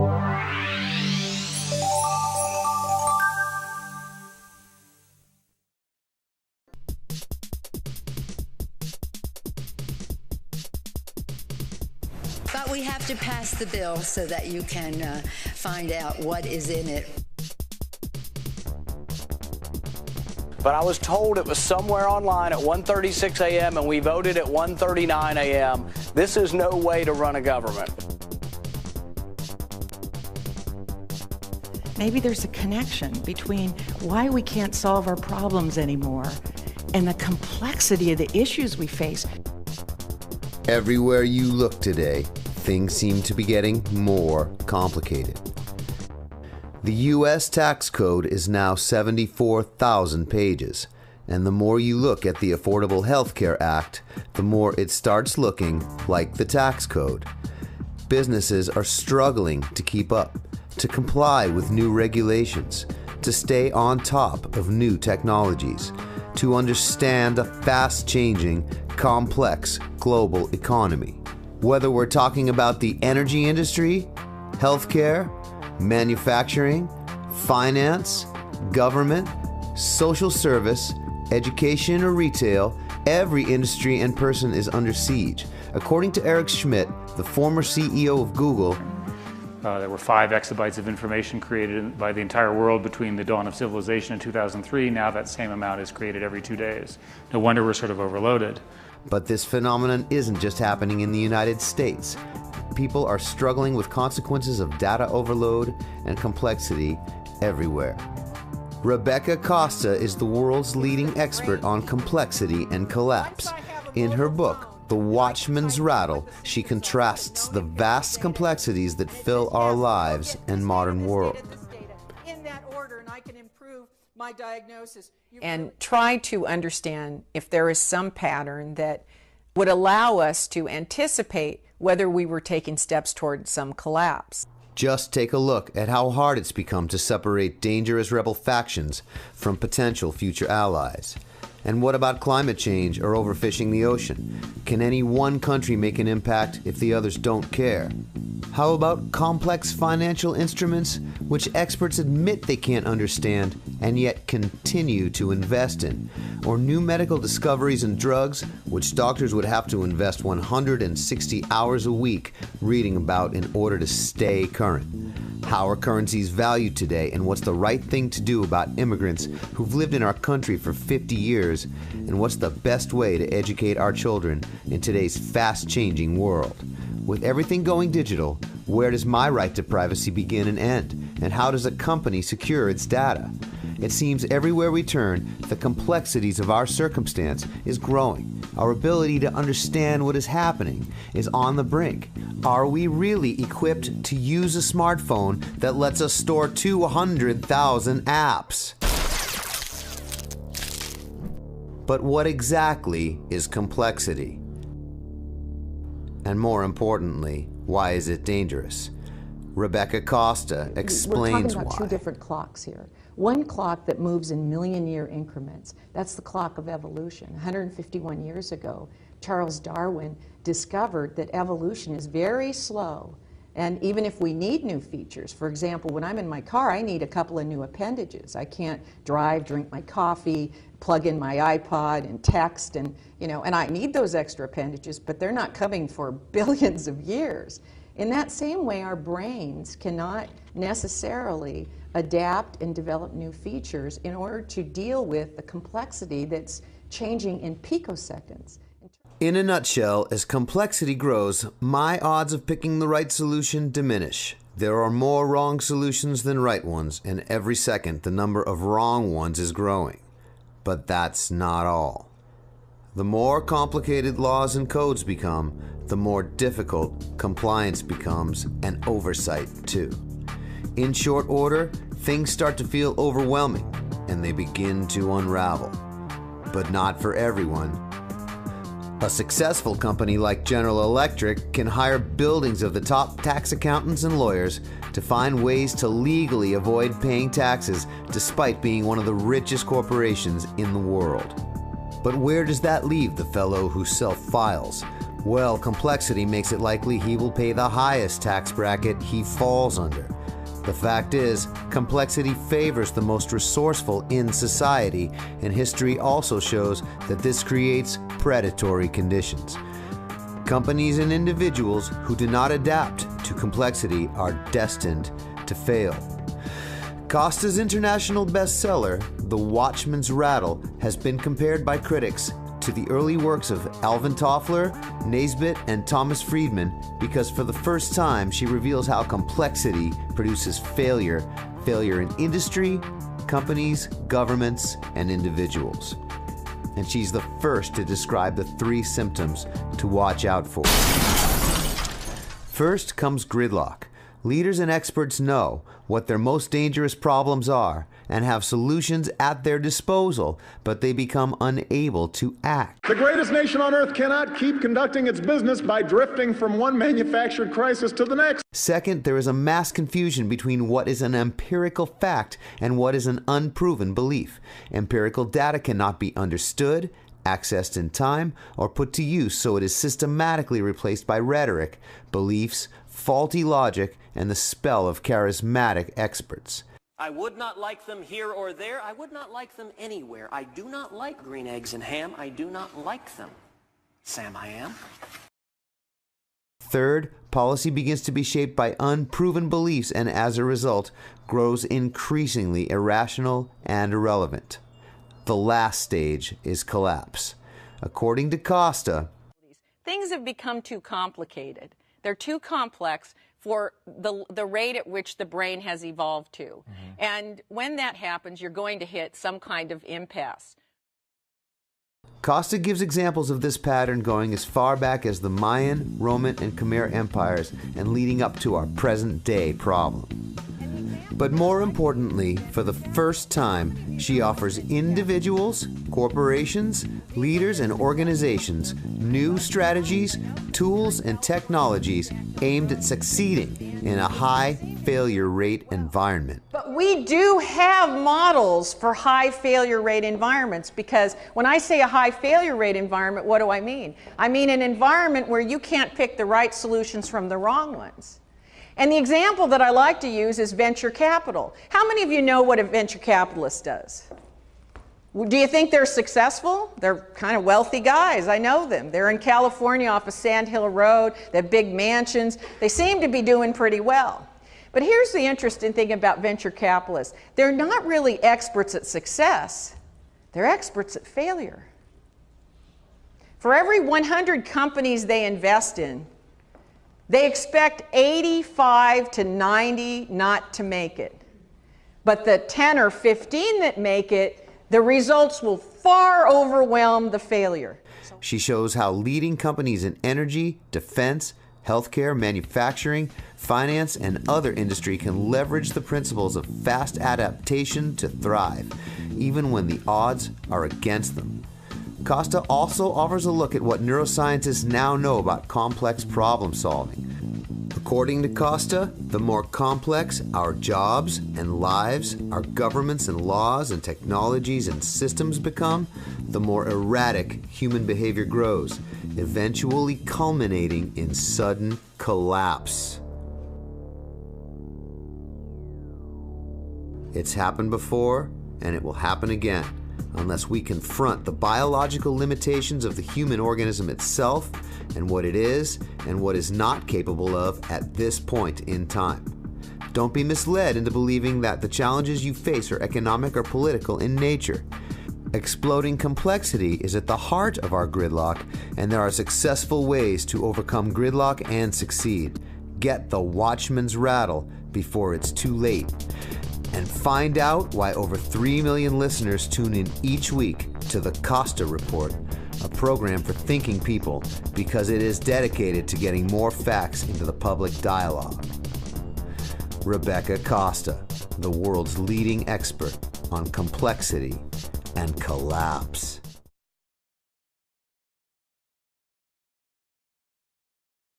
But we have to pass the bill so that you can find out what is in it. But I was told it was somewhere online at 1:36 a.m. and we voted at 1:39 a.m. This is no way to run a government. Maybe there's a connection between why we can't solve our problems anymore and the complexity of the issues we face. Everywhere you look today, things seem to be getting more complicated. The U.S. tax code is now 74,000 pages, and the more you look at the Affordable Health Care Act, the more it starts looking like the tax code. Businesses are struggling to keep up, to comply with new regulations, to stay on top of new technologies, to understand a fast-changing, complex global economy. Whether we're talking about the energy industry, healthcare, manufacturing, finance, government, social service, education, or retail, every industry and person is under siege. According to Eric Schmidt, the former CEO of Google, there were 5 exabytes of information created by the entire world between the dawn of civilization in 2003. Now that same amount is created every 2 days. No wonder we're sort of overloaded. But this phenomenon isn't just happening in the United States. People are struggling with consequences of data overload and complexity everywhere. Rebecca Costa is the world's leading expert on complexity and collapse. In her book, The Watchman's Rattle, she contrasts the vast complexities that fill our lives and modern world. In that order, and I can improve my diagnosis. And try to understand if there is some pattern that would allow us to anticipate whether we were taking steps toward some collapse. Just take a look at how hard it's become to separate dangerous rebel factions from potential future allies. And what about climate change or overfishing the ocean? Can any one country make an impact if the others don't care? How about complex financial instruments which experts admit they can't understand and yet continue to invest in? Or new medical discoveries and drugs which doctors would have to invest 160 hours a week reading about in order to stay current? How are currencies valued today, and what's the right thing to do about immigrants who've lived in our country for 50 years? And what's the best way to educate our children in today's fast-changing world? With everything going digital, where does my right to privacy begin and end? And how does a company secure its data? It seems everywhere we turn, the complexities of our circumstance is growing. Our ability to understand what is happening is on the brink. Are we really equipped to use a smartphone that lets us store 200,000 apps? But what exactly is complexity? And more importantly, why is it dangerous? Rebecca Costa explains why. We're talking about 2 different clocks here. One clock that moves in million-year increments. That's the clock of evolution. 151 years ago, Charles Darwin discovered that evolution is very slow. And even if we need new features, for example, when I'm in my car, I need a couple of new appendages. I can't drive, drink my coffee, plug in my iPod and text, and I need those extra appendages, but they're not coming for billions of years. In that same way, our brains cannot necessarily adapt and develop new features in order to deal with the complexity that's changing in picoseconds. In a nutshell, as complexity grows, my odds of picking the right solution diminish. There are more wrong solutions than right ones, and every second the number of wrong ones is growing. But that's not all. The more complicated laws and codes become, the more difficult compliance becomes, and oversight too. In short order, things start to feel overwhelming, and they begin to unravel. But not for everyone. A successful company like General Electric can hire buildings of the top tax accountants and lawyers to find ways to legally avoid paying taxes despite being one of the richest corporations in the world. But where does that leave the fellow who self-files? Well, complexity makes it likely he will pay the highest tax bracket he falls under. The fact is, complexity favors the most resourceful in society, and history also shows that this creates predatory conditions. Companies and individuals who do not adapt to complexity are destined to fail. Costa's international bestseller, The Watchman's Rattle, has been compared by critics to the early works of Alvin Toffler, Naisbitt, and Thomas Friedman because for the first time she reveals how complexity produces failure in industry, companies, governments, and individuals. And she's the first to describe the 3 symptoms to watch out for. First comes gridlock. Leaders and experts know what their most dangerous problems are and have solutions at their disposal, but they become unable to act. The greatest nation on earth cannot keep conducting its business by drifting from one manufactured crisis to the next. Second, there is a mass confusion between what is an empirical fact and what is an unproven belief. Empirical data cannot be understood, accessed in time, or put to use, so it is systematically replaced by rhetoric, beliefs, faulty logic, and the spell of charismatic experts. I would not like them here or there. I would not like them anywhere. I do not like green eggs and ham. I do not like them. Sam, I am. Third, policy begins to be shaped by unproven beliefs and as a result grows increasingly irrational and irrelevant. The last stage is collapse. According to Costa, things have become too complicated. They're too complex for the rate at which the brain has evolved to. Mm-hmm. And when that happens, you're going to hit some kind of impasse. Costa gives examples of this pattern going as far back as the Mayan, Roman, and Khmer empires and leading up to our present-day problem. But more importantly, for the first time, she offers individuals, corporations, leaders, and organizations new strategies, tools, and technologies aimed at succeeding in a high failure rate environment. But we do have models for high failure rate environments, because when I say a high failure rate environment, what do I mean? I mean an environment where you can't pick the right solutions from the wrong ones. And the example that I like to use is venture capital. How many of you know what a venture capitalist does? Do you think they're successful? They're kind of wealthy guys. I know them. They're in California off of Sand Hill Road. They have big mansions. They seem to be doing pretty well. But here's the interesting thing about venture capitalists. They're not really experts at success. They're experts at failure. For every 100 companies they invest in, they expect 85 to 90 not to make it. But the 10 or 15 that make it, the results will far overwhelm the failure. She shows how leading companies in energy, defense, healthcare, manufacturing, finance, and other industry can leverage the principles of fast adaptation to thrive, even when the odds are against them. Costa also offers a look at what neuroscientists now know about complex problem solving. According to Costa, the more complex our jobs and lives, our governments and laws and technologies and systems become, the more erratic human behavior grows, eventually culminating in sudden collapse. It's happened before, and it will happen again, unless we confront the biological limitations of the human organism itself and what it is and what is not capable of at this point in time. Don't be misled into believing that the challenges you face are economic or political in nature. Exploding complexity is at the heart of our gridlock, and there are successful ways to overcome gridlock and succeed. Get the Watchman's Rattle before it's too late. And find out why over 3 million listeners tune in each week to the Costa Report, a program for thinking people, because it is dedicated to getting more facts into the public dialogue. Rebecca Costa, the world's leading expert on complexity and collapse.